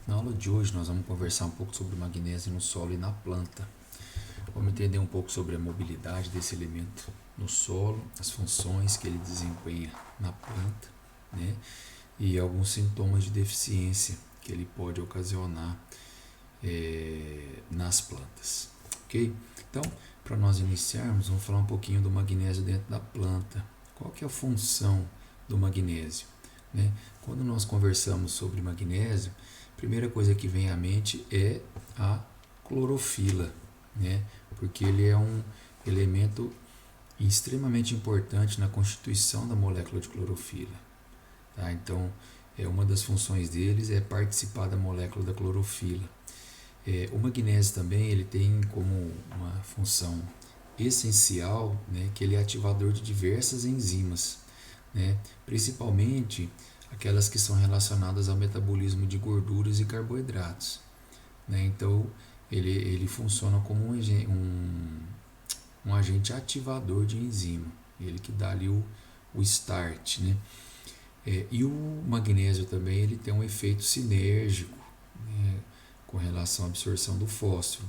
Na aula de hoje nós vamos conversar um pouco sobre o magnésio no solo e na planta. Vamos entender um pouco sobre a mobilidade desse elemento no solo, as funções que ele desempenha na planta, né? E alguns sintomas de deficiência que ele pode ocasionar nas plantas, ok? Então, para nós iniciarmos, vamos falar um pouquinho do magnésio dentro da planta. Qual que é a função do magnésio, né? Quando nós conversamos sobre magnésio, a primeira coisa que vem à mente é a clorofila, né? Porque ele é um elemento extremamente importante na constituição da molécula de clorofila, tá? Então, uma das funções deles é participar da molécula da clorofila. O magnésio também ele tem como uma função essencial, né, que ele é ativador de diversas enzimas, né, principalmente aquelas que são relacionadas ao metabolismo de gorduras e carboidratos, né? Então ele funciona como um agente ativador de enzima, ele que dá ali o start, né? E o magnésio também ele tem um efeito sinérgico, né, com relação à absorção do fósforo.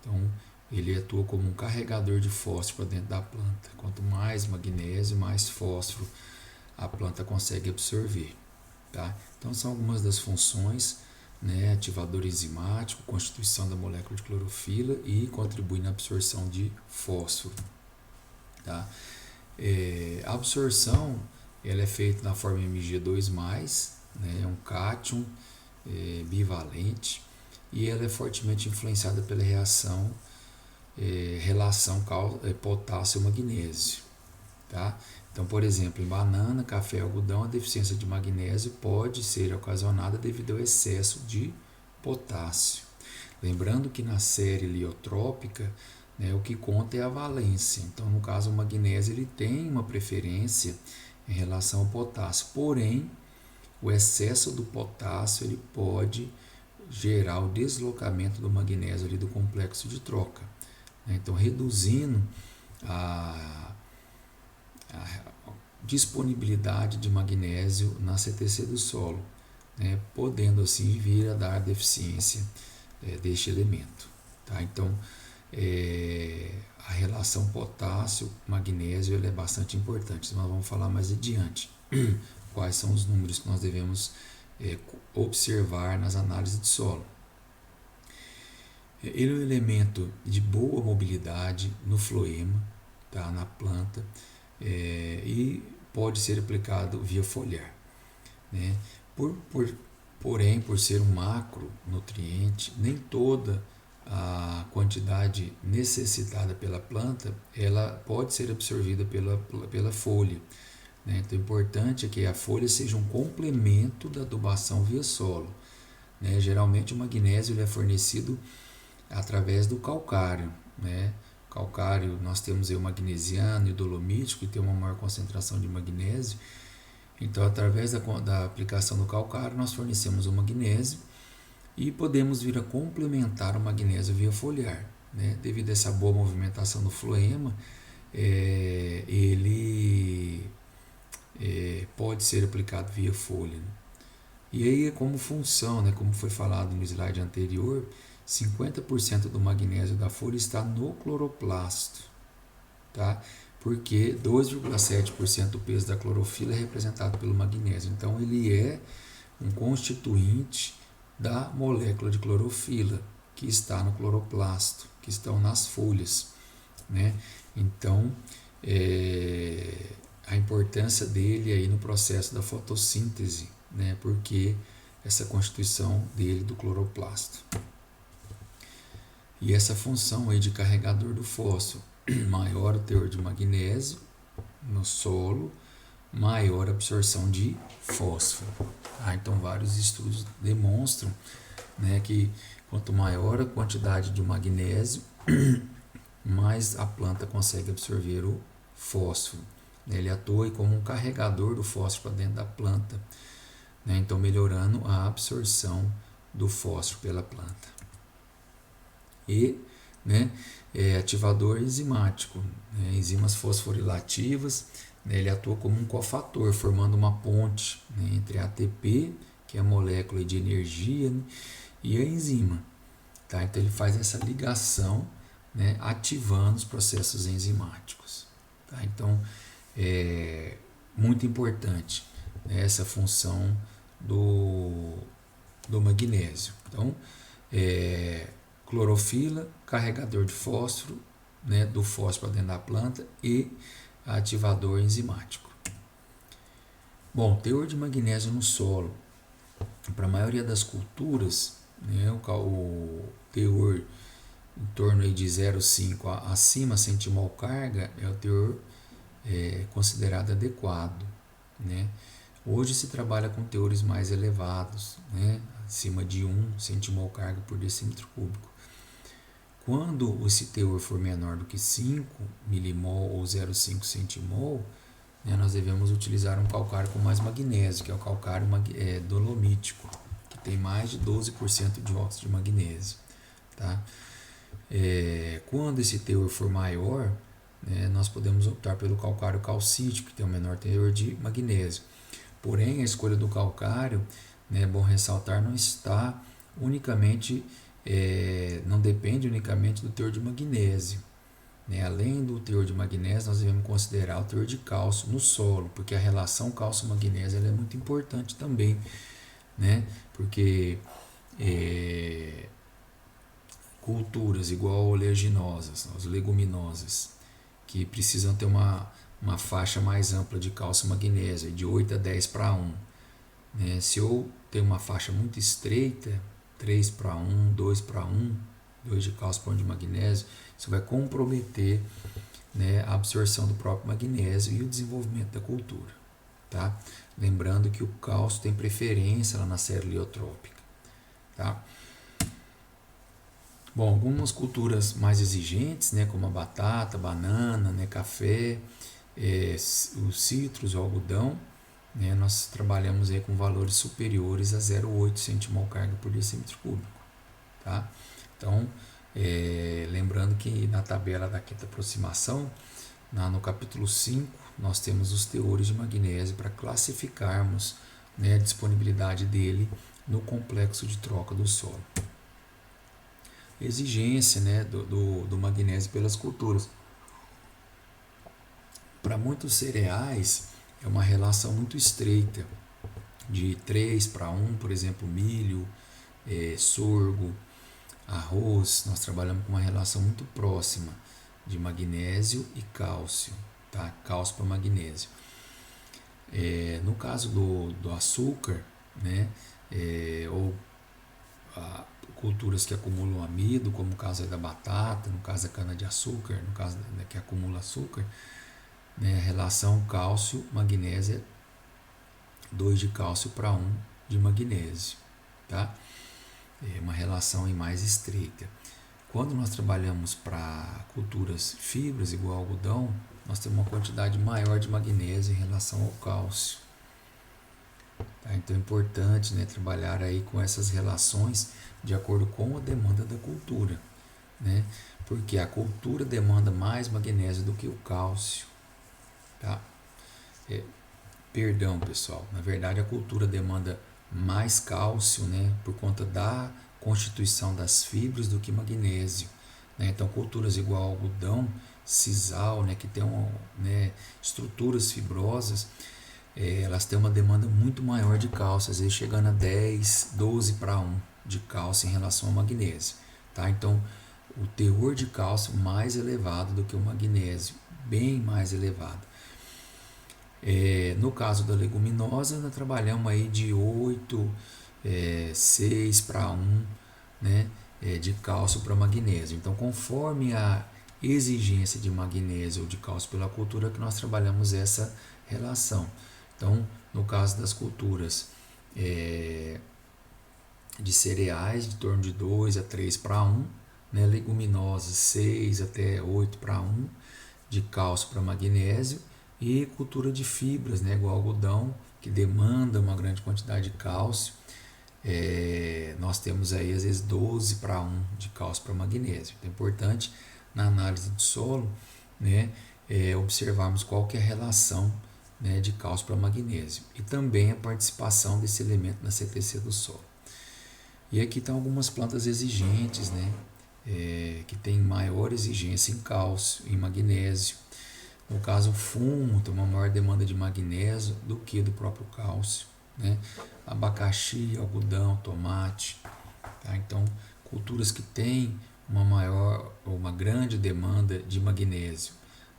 Então ele atua como um carregador de fósforo dentro da planta. Quanto mais magnésio, mais fósforo a planta consegue absorver, tá? Então são algumas das funções, né? Ativador enzimático, constituição da molécula de clorofila e contribui na absorção de fósforo, tá? A absorção ela é feita na forma Mg2+, né? É um cátion bivalente e ela é fortemente influenciada pela relação potássio-magnésio, tá? Então, por exemplo, em banana, café e algodão, a deficiência de magnésio pode ser ocasionada devido ao excesso de potássio. Lembrando que na série liotrópica, né, o que conta é a valência. Então, no caso, o magnésio ele tem uma preferência em relação ao potássio. Porém, o excesso do potássio ele pode gerar o deslocamento do magnésio ali do complexo de troca. Então, reduzindo a disponibilidade de magnésio na CTC do solo, né, podendo assim vir a dar deficiência deste elemento, tá? Então, a relação potássio-magnésio é bastante importante, nós vamos falar mais adiante quais são os números que nós devemos observar nas análises de solo. Ele é um elemento de boa mobilidade no floema, tá, na planta, e pode ser aplicado via foliar, né? Porém, por ser um macronutriente, nem toda a quantidade necessitada pela planta ela pode ser absorvida pela folha, né? Então, o importante é que a folha seja um complemento da adubação via solo, né? Geralmente, o magnésio ele é fornecido através do calcário, né? Calcário, nós temos aí o magnesiano e o dolomítico, que tem uma maior concentração de magnésio. Então, através da aplicação do calcário, nós fornecemos o magnésio e podemos vir a complementar o magnésio via foliar, né? Devido a essa boa movimentação do floema, ele pode ser aplicado via folha, né? E aí, como função, né, como foi falado no slide anterior, 50% do magnésio da folha está no cloroplasto, tá? Porque 2,7% do peso da clorofila é representado pelo magnésio. Então, ele é um constituinte da molécula de clorofila que está no cloroplasto, que estão nas folhas, né? Então, a importância dele aí no processo da fotossíntese, né? Porque essa constituição dele do cloroplasto. E essa função aí de carregador do fósforo, maior o teor de magnésio no solo, maior a absorção de fósforo. Então, vários estudos demonstram, né, que quanto maior a quantidade de magnésio, mais a planta consegue absorver o fósforo. Ele atua como um carregador do fósforo para dentro da planta, né, então melhorando a absorção do fósforo pela planta. E, né, ativador enzimático, né, enzimas fosforilativas, né, ele atua como um cofator, formando uma ponte, né, entre ATP, que é a molécula de energia, né? E a enzima. Tá? Então ele faz essa ligação, né, ativando os processos enzimáticos. Tá? Então é muito importante, né, essa função do magnésio. Então, clorofila, carregador de fósforo, né, do fósforo dentro da planta e ativador enzimático. Bom, teor de magnésio no solo. Para a maioria das culturas, né, o teor em torno aí de 0,5 acima centimol carga é o teor considerado adequado. Né? Hoje se trabalha com teores mais elevados, né, acima de 1 centimol carga por decímetro cúbico. Quando esse teor for menor do que 5 milimol ou 0,5 centimol, né, nós devemos utilizar um calcário com mais magnésio, que é o calcário dolomítico, que tem mais de 12% de óxido de magnésio. Tá? Quando esse teor for maior, né, nós podemos optar pelo calcário calcítico, que tem um menor teor de magnésio. Porém, a escolha do calcário, né, é bom ressaltar, não está unicamente, não depende unicamente do teor de magnésio. Né? Além do teor de magnésio, nós devemos considerar o teor de cálcio no solo, porque a relação cálcio-magnésio é muito importante também, né? Porque culturas igual oleaginosas, as leguminosas, que precisam ter uma faixa mais ampla de cálcio-magnésio, de 8 a 10 para 1. Né? Se eu tenho uma faixa muito estreita, 3 para 1, 2 para 1, 2 de cálcio para 1 de magnésio, isso vai comprometer, né, a absorção do próprio magnésio e o desenvolvimento da cultura. Tá? Lembrando que o cálcio tem preferência lá na célula heliotrópica. Tá? Bom, algumas culturas mais exigentes, né, como a batata, banana, né, café, os citros, o algodão, né, nós trabalhamos aí com valores superiores a 0,8 centimol carga por decímetro cúbico. Tá? Então, lembrando que na tabela da quinta aproximação, no capítulo 5, nós temos os teores de magnésio para classificarmos, né, a disponibilidade dele no complexo de troca do solo. Exigência, né, do magnésio pelas culturas. Para muitos cereais, é uma relação muito estreita, de 3 para 1, por exemplo, milho, sorgo, arroz. Nós trabalhamos com uma relação muito próxima de magnésio e cálcio, tá? Cálcio para magnésio. No caso do açúcar, né, ou culturas que acumulam amido, como o caso da batata, no caso da cana-de-açúcar, no caso que acumula açúcar, né, a relação cálcio-magnésio é 2 de cálcio para 1 de magnésio. Tá? É uma relação mais estreita. Quando nós trabalhamos para culturas fibras, igual ao algodão, nós temos uma quantidade maior de magnésio em relação ao cálcio. Tá? Então é importante, né, trabalhar aí com essas relações de acordo com a demanda da cultura, né? Porque a cultura demanda mais magnésio do que o cálcio. Tá? Perdão, pessoal, na verdade a cultura demanda mais cálcio, né, por conta da constituição das fibras do que magnésio. Né? Então culturas igual ao algodão, sisal, né, que tem estruturas fibrosas, elas têm uma demanda muito maior de cálcio, às vezes chegando a 10, 12 para 1 de cálcio em relação ao magnésio. Tá? Então, o teor de cálcio mais elevado do que o magnésio, bem mais elevado. No caso da leguminosa, nós trabalhamos aí de 8, 6 para 1, né, de cálcio para magnésio. Então, conforme a exigência de magnésio ou de cálcio pela cultura, que nós trabalhamos essa relação. Então, no caso das culturas de cereais, de torno de 2 a 3 para 1, né, leguminosas 6 até 8 para 1 de cálcio para magnésio, e cultura de fibras, né, igual algodão, que demanda uma grande quantidade de cálcio. Nós temos aí às vezes 12 para 1 de cálcio para magnésio. Então, é importante na análise do solo, né, observarmos qual que é a relação, né, de cálcio para magnésio, e também a participação desse elemento na CTC do solo. E aqui estão algumas plantas exigentes, né, que tem maior exigência em cálcio, em magnésio. No caso, o fumo tem uma maior demanda de magnésio do que do próprio cálcio, né? Abacaxi, algodão, tomate, tá? Então, culturas que têm uma maior ou uma grande demanda de magnésio,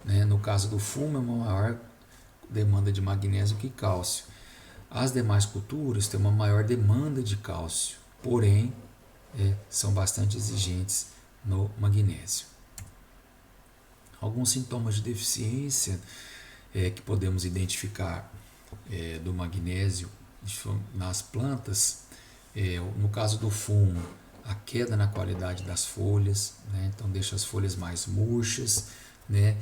né? No caso do fumo, é uma maior demanda de magnésio que cálcio. As demais culturas têm uma maior demanda de cálcio, porém, são bastante exigentes no magnésio. Alguns sintomas de deficiência que podemos identificar do magnésio nas plantas, no caso do fumo, a queda na qualidade das folhas, né? Então deixa as folhas mais murchas, né?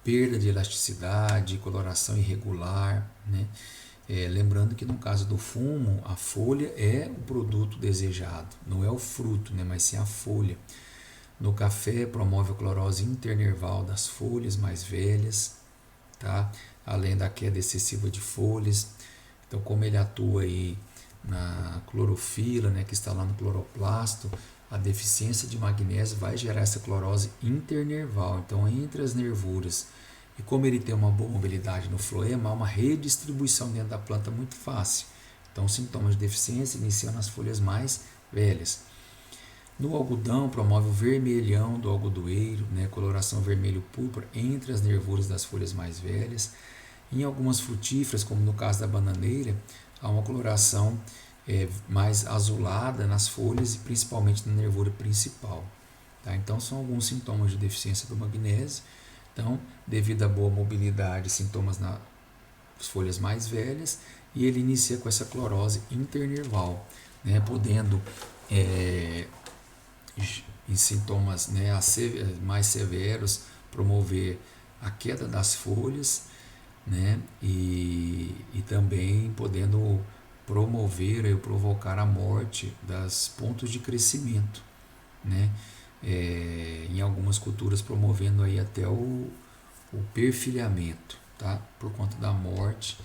Perda de elasticidade, coloração irregular, né? Lembrando que no caso do fumo, a folha é o produto desejado, não é o fruto, né? Mas sim a folha. No café, promove a clorose internerval das folhas mais velhas, tá? Além da queda excessiva de folhas. Então, como ele atua aí na clorofila, né, que está lá no cloroplasto, a deficiência de magnésio vai gerar essa clorose internerval. Então, entre as nervuras, e como ele tem uma boa mobilidade no floema, há uma redistribuição dentro da planta muito fácil. Então, os sintomas de deficiência iniciam nas folhas mais velhas. No algodão, promove o vermelhão do algodoeiro, né, coloração vermelho-púrpura entre as nervuras das folhas mais velhas. Em algumas frutíferas, como no caso da bananeira, há uma coloração mais azulada nas folhas e principalmente na nervura principal. Tá? Então, são alguns sintomas de deficiência do magnésio. Então, devido à boa mobilidade, sintomas nas folhas mais velhas, e ele inicia com essa clorose internerval, né, podendo em sintomas, né, mais severos, promover a queda das folhas, né, e também podendo promover ou provocar a morte das pontos de crescimento, né, em algumas culturas promovendo aí até o perfilhamento, tá, por conta da morte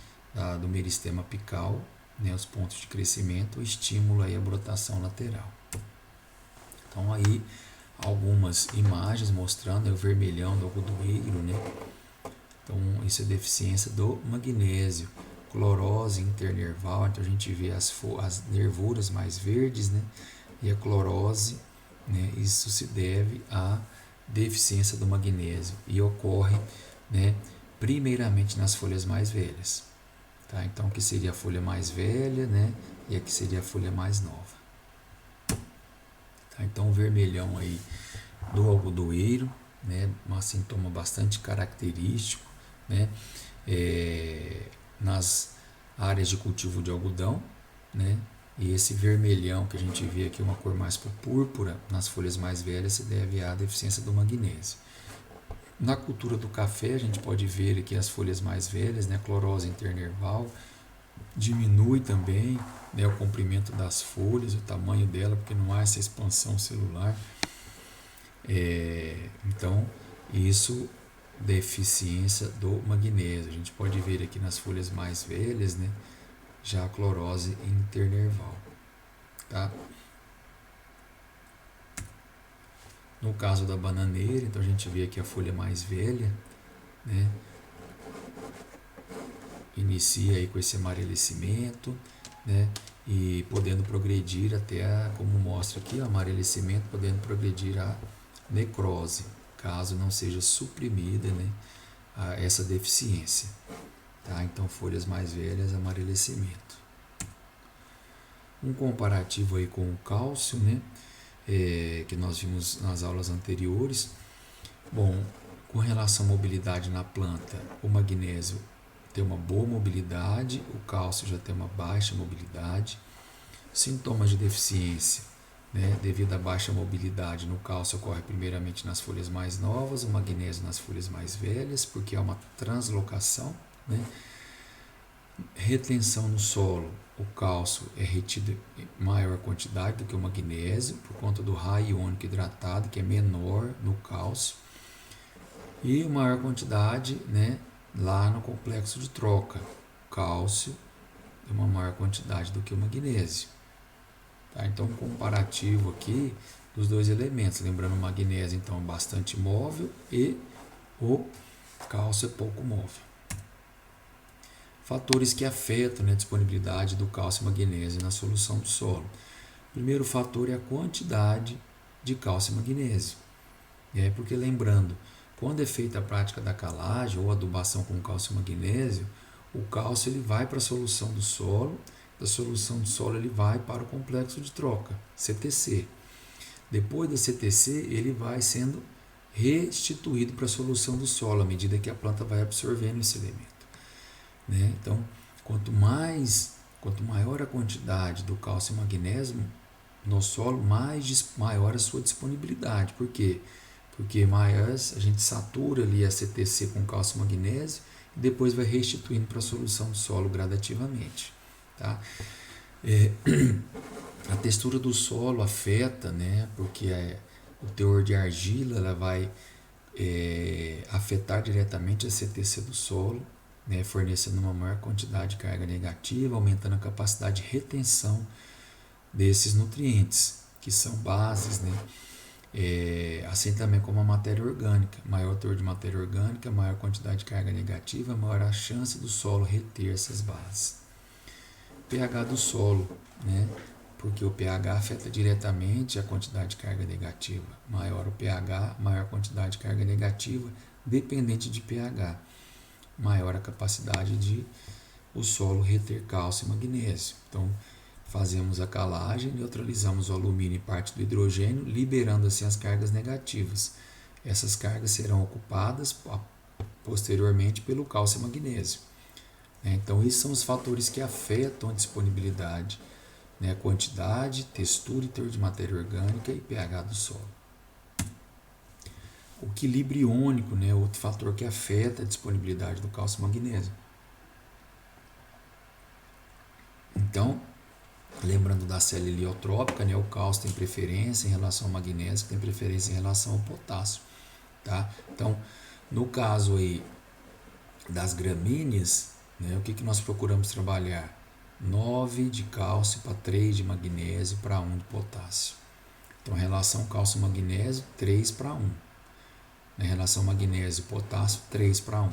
do meristema apical, né, os pontos de crescimento, estimula aí a brotação lateral. Então aí algumas imagens mostrando o vermelhão do algodoeiro, né? Então isso é deficiência do magnésio, clorose internerval, então a gente vê as nervuras mais verdes, né? E a clorose, né? Isso se deve à deficiência do magnésio e ocorre, né, primeiramente nas folhas mais velhas, tá? Então que seria a folha mais velha, né? E aqui seria a folha mais nova. Então, o vermelhão aí do algodoeiro, né, um sintoma bastante característico, né, nas áreas de cultivo de algodão, né, e esse vermelhão que a gente vê aqui, uma cor mais púrpura, nas folhas mais velhas, se deve à deficiência do magnésio. Na cultura do café, a gente pode ver aqui as folhas mais velhas, né, clorose internerval, diminui também, né, o comprimento das folhas, o tamanho dela, porque não há essa expansão celular. Então, isso, deficiência do magnésio. A gente pode ver aqui nas folhas mais velhas, né, já a clorose internerval. Tá? No caso da bananeira, então a gente vê aqui a folha mais velha, né, inicia aí com esse amarelecimento, né, e podendo progredir até, como mostra aqui, o amarelecimento, podendo progredir a necrose, caso não seja suprimida, né, essa deficiência. Tá? Então, folhas mais velhas, amarelecimento. Um comparativo aí com o cálcio, né, que nós vimos nas aulas anteriores. Bom, com relação à mobilidade na planta, o magnésio tem uma boa mobilidade, o cálcio já tem uma baixa mobilidade. Sintomas de deficiência, né, devido à baixa mobilidade no cálcio, ocorre primeiramente nas folhas mais novas, o magnésio nas folhas mais velhas, porque há uma translocação, né. Retenção no solo, o cálcio é retido em maior quantidade do que o magnésio, por conta do raio iônico hidratado, que é menor no cálcio, e maior quantidade, né, lá no complexo de troca. O cálcio tem uma maior quantidade do que o magnésio. Tá? Então, um comparativo aqui dos dois elementos. Lembrando, o magnésio então é bastante móvel e o cálcio é pouco móvel. Fatores que afetam, né, a disponibilidade do cálcio e magnésio na solução do solo. O primeiro fator é a quantidade de cálcio e magnésio. Porque lembrando, quando é feita a prática da calagem ou adubação com cálcio e magnésio, o cálcio ele vai para a solução do solo, da solução do solo ele vai para o complexo de troca, CTC. Depois da CTC, ele vai sendo restituído para a solução do solo, à medida que a planta vai absorvendo esse elemento. Então, quanto maior a quantidade do cálcio e magnésio no solo, maior a sua disponibilidade. Por quê? Porque a gente satura ali a CTC com cálcio e magnésio e depois vai restituindo para a solução do solo gradativamente. Tá? A textura do solo afeta, porque o teor de argila ela vai afetar diretamente a CTC do solo, fornecendo uma maior quantidade de carga negativa, aumentando a capacidade de retenção desses nutrientes, que são bases, assim também como a matéria orgânica. Maior teor de matéria orgânica, maior quantidade de carga negativa, maior a chance do solo reter essas bases. pH do solo, porque o pH afeta diretamente a quantidade de carga negativa. Maior o pH, maior a quantidade de carga negativa, dependente de pH. Maior a capacidade de o solo reter cálcio e magnésio. Então, fazemos a calagem, neutralizamos o alumínio e parte do hidrogênio, liberando assim as cargas negativas. Essas cargas serão ocupadas posteriormente pelo cálcio e magnésio. Então, esses são os fatores que afetam a disponibilidade, a quantidade, textura e teor de matéria orgânica e pH do solo. O equilíbrio iônico, outro fator que afeta a disponibilidade do cálcio e magnésio. Então, lembrando da célula heliotrópica, o cálcio tem preferência em relação ao magnésio, tem preferência em relação ao potássio. Tá? Então, no caso aí das gramíneas, o que nós procuramos trabalhar? 9 de cálcio para 3 de magnésio para 1 de potássio. Então, relação cálcio-magnésio, 3 para 1. Na relação magnésio e potássio, 3 para 1.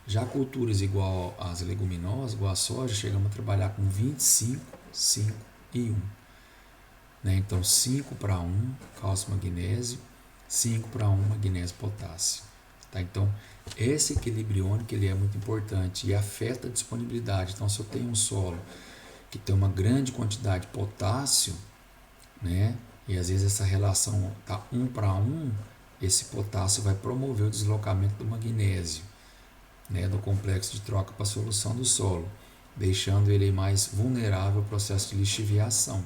Já culturas igual às leguminosas, igual a soja, chegamos a trabalhar com 25, 5 e 1. Então, 5 para 1, cálcio-magnésio, 5 para 1, magnésio-potássio. Tá? Então, esse equilíbrio iônico ele é muito importante e afeta a disponibilidade. Então, se eu tenho um solo que tem uma grande quantidade de potássio, e às vezes essa relação está 1 para 1, esse potássio vai promover o deslocamento do magnésio, do complexo de troca para a solução do solo, deixando ele mais vulnerável ao processo de lixiviação.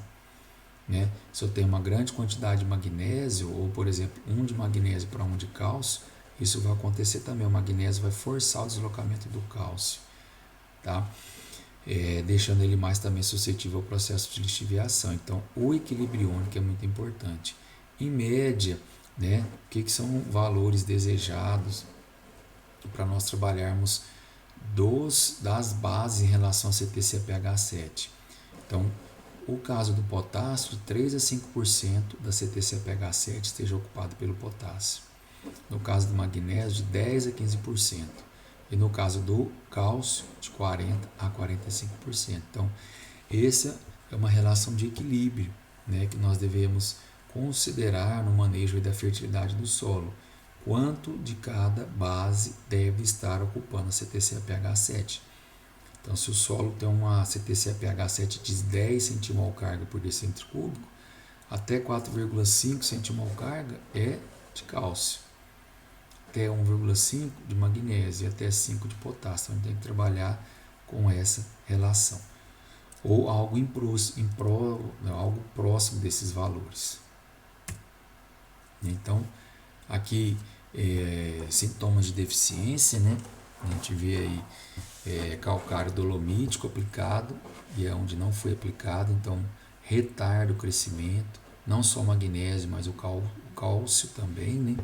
Se eu tenho uma grande quantidade de magnésio, ou por exemplo, 1 de magnésio para 1 de cálcio, isso vai acontecer também, o magnésio vai forçar o deslocamento do cálcio, tá? Deixando ele mais também suscetível ao processo de lixiviação. Então, o equilíbrio iônico é muito importante. Em média, o que são valores desejados para nós trabalharmos das bases em relação a CTC pH7? Então, o caso do potássio, de 3 a 5% da CTC pH7 esteja ocupado pelo potássio. No caso do magnésio, de 10 a 15%. E no caso do cálcio, de 40 a 45%. Então, essa é uma relação de equilíbrio, que nós devemos considerar no manejo da fertilidade do solo. Quanto de cada base deve estar ocupando a CTC pH7. Então, se o solo tem uma CTC pH7 de 10 centimol carga por decímetro cúbico, até 4,5 centimol carga é de cálcio, até 1,5 de magnésio e até 5 de potássio. Então, tem que trabalhar com essa relação. Ou algo algo próximo desses valores. Então, aqui, sintomas de deficiência, a gente vê aí calcário dolomítico aplicado, e é onde não foi aplicado, então retarda o crescimento, não só o magnésio, mas o cálcio também,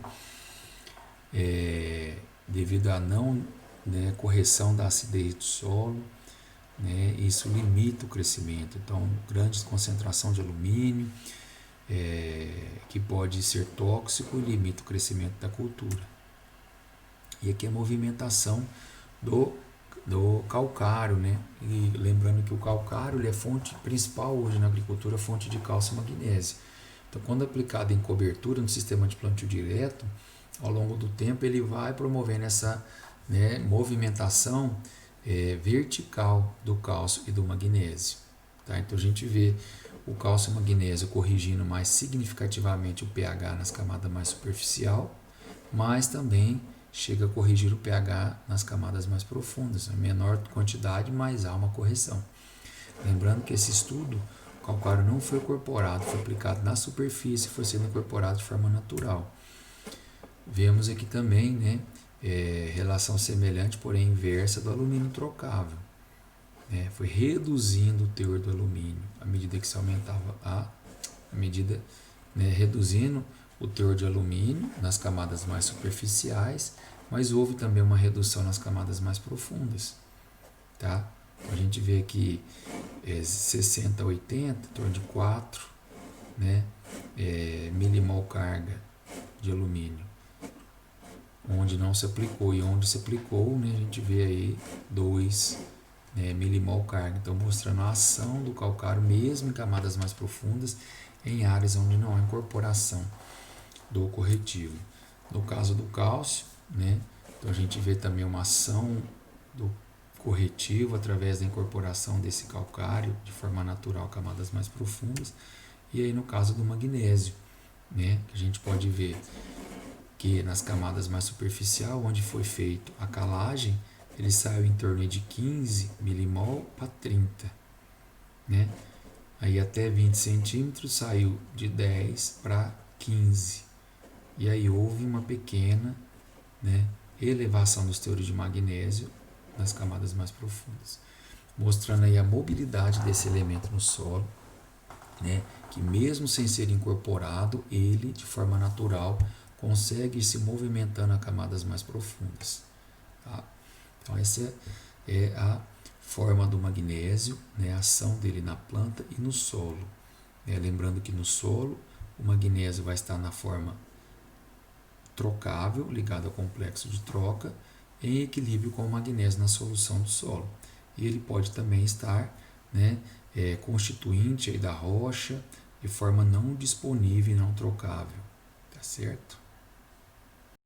devido a não né, correção da acidez do solo, né, isso limita o crescimento. Então, grande concentração de alumínio, que pode ser tóxico e limita o crescimento da cultura. E aqui a movimentação do calcário, né? E lembrando que o calcário ele é fonte principal hoje na agricultura, fonte de cálcio e magnésio. Então, quando aplicado em cobertura no sistema de plantio direto, ao longo do tempo ele vai promovendo essa, né, movimentação vertical do cálcio e do magnésio. Tá? Então a gente vê o cálcio e o magnésio corrigindo mais significativamente o pH nas camadas mais superficial, mas também chega a corrigir o pH nas camadas mais profundas. A menor quantidade, mas há uma correção. Lembrando que esse estudo, o calcário não foi incorporado, foi aplicado na superfície, foi sendo incorporado de forma natural. Vemos aqui também, né, relação semelhante, porém inversa, do alumínio trocável. Foi reduzindo o teor do alumínio à medida que se aumentava reduzindo o teor de alumínio nas camadas mais superficiais, mas houve também uma redução nas camadas mais profundas. Tá? Então a gente vê aqui 60 a 80, em torno de 4, né, milimol carga de alumínio, onde não se aplicou, e onde se aplicou, né, a gente vê aí 2 milimol carga. Então mostrando a ação do calcário mesmo em camadas mais profundas, em áreas onde não há incorporação do corretivo. No caso do cálcio, né, então a gente vê também uma ação do corretivo através da incorporação desse calcário de forma natural a camadas mais profundas. E aí no caso do magnésio, né, que a gente pode ver que nas camadas mais superficial, onde foi feito a calagem, ele saiu em torno de 15 milimol para 30, né? Aí até 20 centímetros saiu de 10 para 15. E aí houve uma pequena, né, elevação dos teores de magnésio nas camadas mais profundas, mostrando aí a mobilidade desse elemento no solo, né, que mesmo sem ser incorporado, ele de forma natural consegue ir se movimentando a camadas mais profundas. Tá? Então essa é a forma do magnésio, né, a ação dele na planta e no solo. Lembrando que no solo o magnésio vai estar na forma trocável, ligado ao complexo de troca, em equilíbrio com o magnésio na solução do solo. E ele pode também estar, né, constituinte aí da rocha de forma não disponível e não trocável. Tá certo?